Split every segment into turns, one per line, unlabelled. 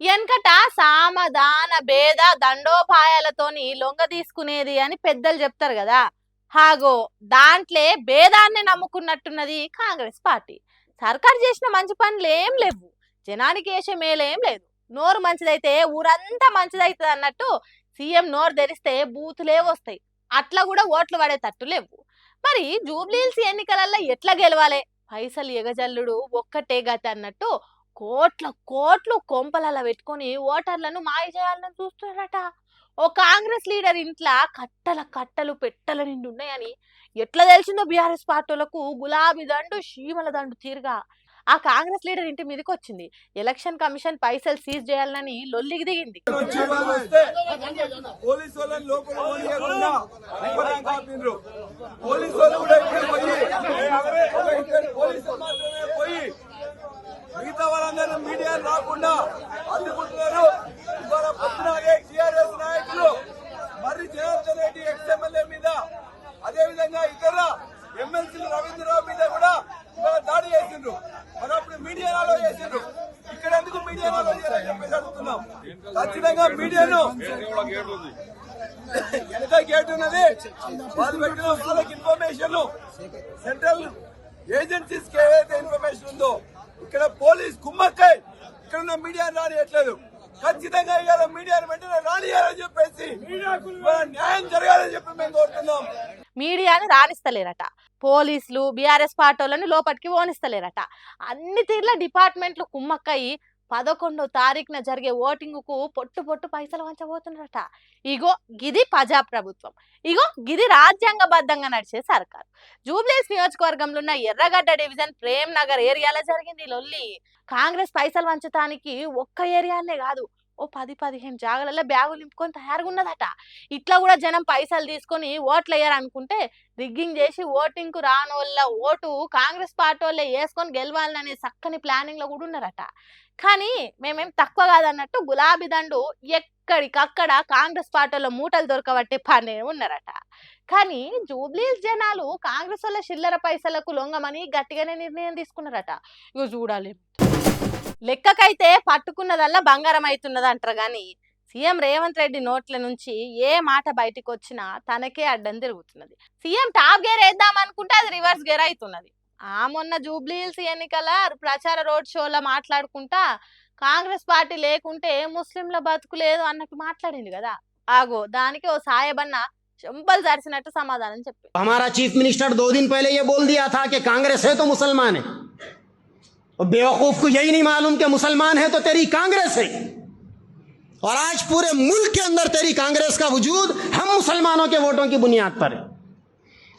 ఎనకట సామదాన భేద దండోపాయాలతోని లొంగ తీసుకునేది అని పెద్దలు చెప్తారు కదా. హాగో దాంట్లే భేదాన్ని నమ్ముకున్నట్టున్నది కాంగ్రెస్ పార్టీ. సర్కారు చేసిన మంచి పనులు ఏం లేవు, జనానికి వేసే మేలేం లేదు. నోరు మంచిదైతే ఊరంతా మంచిదైతుంది అన్నట్టు సీఎం నోరు తెరిస్తే బూతులే వస్తాయి. అట్లా కూడా ఓట్లు పడేటట్టు లేవు. మరి జూబ్లీహిల్స్ ఎన్నికలలో ఎట్లా గెలవాలి? పైసలు ఎగజల్లుడు ఒక్కటే గతి అన్నట్టు కోట్ల కోట్లు కొంపలలా పెట్టుకొని ఓటర్లను మాయ చేయాలని చూస్తున్నారట. ఓ కాంగ్రెస్ లీడర్ ఇంట్లో కట్టల కట్టలు పెట్టల నిండి ఉన్నాయని ఎట్లా తెలిసిందో బీఆర్ఎస్ పార్టీలకు గులాబీ దండు చీమల దండు తీరుగా ఆ కాంగ్రెస్ లీడర్ ఇంటి మీదకి వచ్చింది. ఎలక్షన్ కమిషన్ పైసలు సీజ్ చేయాలని లొల్లికి దిగింది.
మిగతా వాళ్ళందరూ మీడియా రాకుండా అడ్డుకుంటున్నారు. ఇవాళ పొద్దునాగే టీఆర్ఎస్ నాయకులు మరి జనార్దన్ రెడ్డి ఎక్స్ఎమ్మెల్యే మీద, అదే విధంగా ఇతర ఎమ్మెల్సీలు రవీంద్రరావు మీద కూడా ఇవాళ దాడి చేసిండ్రు. మరి అప్పుడు మీడియాలో చేసిండ్రు, ఇక్కడ ఎందుకు మీడియాలో చేయాలని చెప్పేసి అడుగుతున్నాం. ఖచ్చితంగా మీడియాను ఎంత గేట్ ఉన్నది వాళ్ళు పెట్టిన వాళ్ళకి ఇన్ఫర్మేషన్ సెంట్రల్ ఏజెన్సీస్ కి ఏదైతే ఇన్ఫర్మేషన్ ఉందో ఇక్కడ పోలీస్ కుమ్మక్కై ఇక్కడ ఉన్న మీడియా రానియట్లేదు. ఖచ్చితంగా ఇవాళ మీడియాను వెంటనే రానియాలని చెప్పేసి న్యాయం జరగాలని చెప్పి మేము కోరుతున్నాం.
మీడియాని రాణిస్తలేరట, పోలీసులు బీఆర్ఎస్ పార్టీలను లోపలికి ఓనిస్తలేరట. అన్ని తీర్ల డిపార్ట్మెంట్లు కుమ్మక్కయి 11వ తారీఖున జరిగే ఓటింగ్ కు పొట్టు పొట్టు పైసలు వంచబోతున్నారట. ఇగో గిది ప్రజాప్రభుత్వం, ఇగో గిది రాజ్యాంగబద్ధంగా నడిచే సర్కారు. జూబ్లీహిల్స్ నియోజకవర్గంలో ఉన్న ఎర్రగడ్డ డివిజన్ ప్రేమ్ నగర్ ఏరియాలో జరిగింది లొల్లి. కాంగ్రెస్ పైసలు వంచడానికి ఒక్క ఏరియాలే కాదు, ఓ 10-15 జాగాలలో బ్యాగులు నింపుకొని తయారుగా ఉన్నదట. ఇట్లా కూడా జనం పైసలు తీసుకొని ఓట్లు వేయాలనుకుంటే రిగ్గింగ్ చేసి ఓటింగ్ కు రానోళ్ళ ఓటు కాంగ్రెస్ పార్టీ వాళ్ళే వేసుకొని గెలవాలనే చక్కని ప్లానింగ్ లో కూడా ఉన్నారట. కానీ మేమేం తక్కువ కాదన్నట్టు గులాబీ దండు ఎక్కడికక్కడ కాంగ్రెస్ పార్టీలో మూటలు దొరకబట్టే పనే ఉన్నారట. కానీ జూబ్లీహిల్స్ జనాలు కాంగ్రెస్ వాళ్ళ చిల్లర పైసలకు లొంగమని గట్టిగానే నిర్ణయం తీసుకున్నారట. ఇగో చూడాలి, లెక్కకైతే పట్టుకున్నదల్లా బంగారం అవుతున్నది అంటారు. కానీ సీఎం రేవంత్ రెడ్డి నోట్ల నుంచి ఏ మాట బయటకు వచ్చినా తనకే అడ్డం తిరుగుతున్నది. సీఎం టాప్ గేర్ వేద్దాం అనుకుంటే అది రివర్స్ గేర్ అవుతున్నది. మొన్న జూబ్లీహిల్స్ ఎన్నికల ప్రచార రోడ్ షోలో మాట్లాడుకుంటా కాంగ్రెస్ పార్టీ లేకుంటే ముస్లింల బతుకు లేదు అన్నట్టు మాట్లాడింది కదా. ఆగో దానికి ఓ సాయబన్న चंपल जारिसिनट्टु समाधान చెప్పి
हमारा चीफ मिनिस्टर 2 दिन पहले ये बोल दिया था कि कांग्रेस है तो मुसलमान है, और बेवकूफ को यही नहीं मालूम कि मुसलमान है तो तेरी कांग्रेस है। और आज पूरे मुल्क के अंदर तेरी कांग्रेस का वजूद हम मुसलमानों के वोटों की बुनियाद पर है।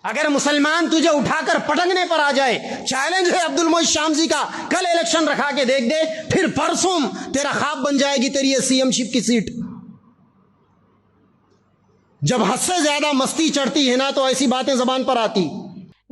अगर मुसलमान तुझे उठाकर पटकने पर आ जाए, चैलेंज है अब्दुल मोइज शामजी का, कल इलेक्शन रखा के देख दे, फिर परसों तेरा ख्वाब बन जाएगी तेरी ये सीएमशिप की सीट। जब हद से ज्यादा मस्ती चढ़ती है ना तो ऐसी बातें जबान पर आती।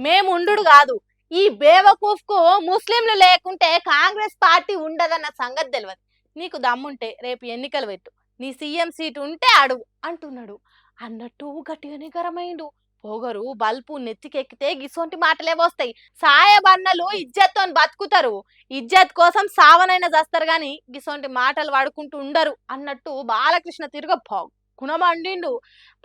మేముండుడు కాదు, ఈ బేవకూఫ్ కు ముస్లింలు లేకుంటే కాంగ్రెస్ పార్టీ ఉండదన్న సంగతి తెలియదు. నీకు దమ్ముంటే రేపు ఎన్నికలు పెట్టు, నీ సీఎం సీటు ఉంటే అడుగు అంటున్నాడు. అన్నట్టు గట్టిగానే గరమైండు. పొగరు బల్పు నెత్తికెక్కితే గిసొంటి మాటలే వస్తాయి. సాయబన్నలు ఇజ్జత్తో బతుకుతారు, ఇజ్జత్ కోసం సావనైనా చేస్తారు గాని గిసొంటి మాటలు వాడుకుంటూ ఉండరు అన్నట్టు బాలకృష్ణ తిరుగ గుణమండిండు.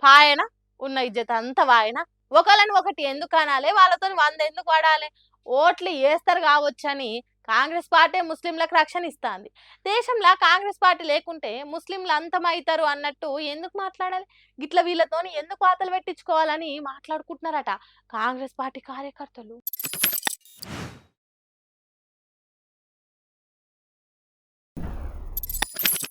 పాయన ఉన్న ఇజ్జత్ అంతా వాయన. ఒకళ్ళని ఒకటి ఎందుకు అనాలి, వాళ్ళతో 100 ఎందుకు వాడాలి? ఓట్లు వేస్తారు కావచ్చని కాంగ్రెస్ పార్టీ ముస్లింలకు రక్షణ ఇస్తాంది. దేశంలో కాంగ్రెస్ పార్టీ లేకుంటే ముస్లింలు అంతమవుతారు అన్నట్టు ఎందుకు మాట్లాడాలి? గిట్ల వీళ్ళతో ఎందుకు వాతలు పెట్టించుకోవాలని మాట్లాడుకుంటున్నారట కాంగ్రెస్ పార్టీ కార్యకర్తలు.